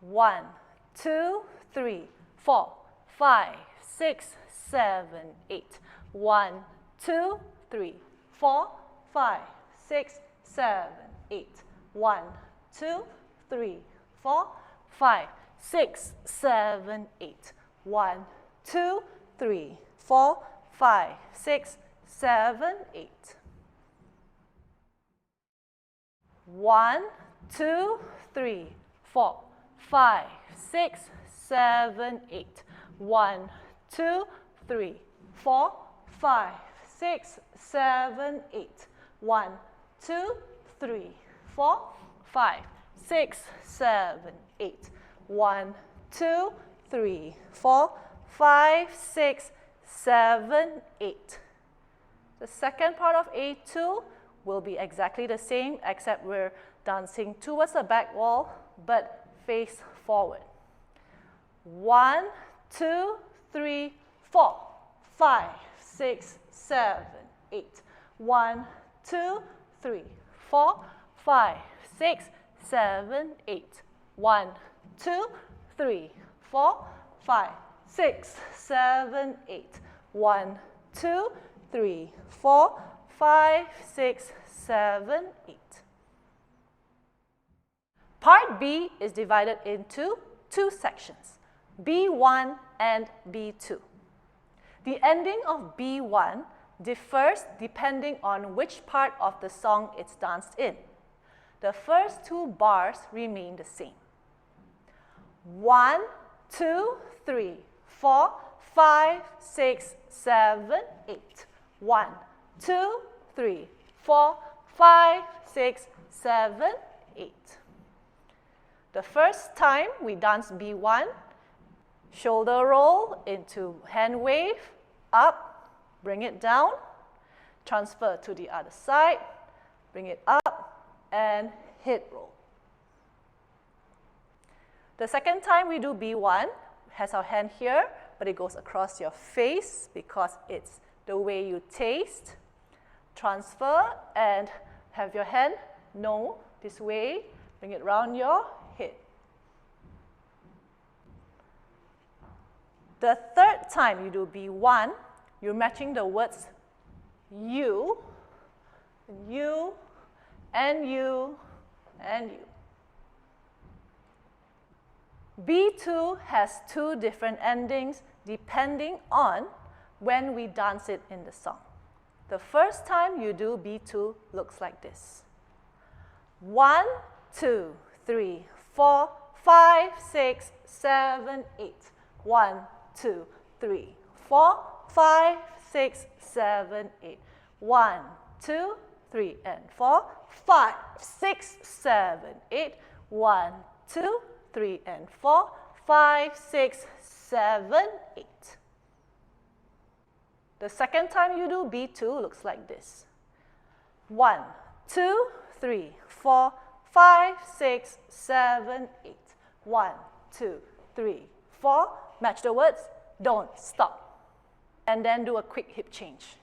1, 2, 3, 4, 5, 6, 7, 8. 1, 2, 3, 4, 5, 6, 7, 8. 1, 2, 3, 4, 5, 6, 7, 8. 1, 2, 3, 4, 5, 6, 7, 8. 1, 2, 3, 4, 5, 6, 7, 8. 1, 2, 3, 4, 5, 6, 7, 8. 1, 2, 3, 4, 5, 6, 7, 8. 1, 2, 3, 4, 5, 6, 7, 8. The second part of A2 will be exactly the same, except we're dancing towards the back wall, but face forward. 1, 2, 3, 4, 5, 6, 7, 8. 1, 2, 3, 4, 5, 6, 7, 8. 1, 2, 3, 4, 5, 6, 7, 8. 1, 2, 3, 4, 5, 6, 7, 8. Part B is divided into two sections, B1 and B2. The ending of B1 differs depending on which part of the song it's danced in. The first two bars remain the same. 1, 2, 3, 4, 5, 6, 7, 8. 1, 2, 3, 4, 5, 6, 7, 8. The first time we dance B1, shoulder roll into hand wave, up, bring it down, transfer to the other side, bring it up, and hit roll. The second time we do B1, has our hand here, but it goes across your face because it's the way you taste. Transfer and have your hand, no, this way, bring it around your head. The third time you do B1, you're matching the words you, and you, and you, and you. B2 has two different endings depending on when we dance it in the song. The first time you do B2 looks like this. 1, 2, 3, 4, 5, 6, 7, 8. 1, 2, 3, 4, 5, 6, 7, 8. 1, 2, 3, and 4, 5, 6, 7, 8. 1, 2, 3, and 4, 5, 6, 7, 8. The second time you do B2 looks like this. 1, 2, 3, 4, 5, 6, 7, 8. 1, 2, 3, 4. Match the words, don't stop. And then do a quick hip change.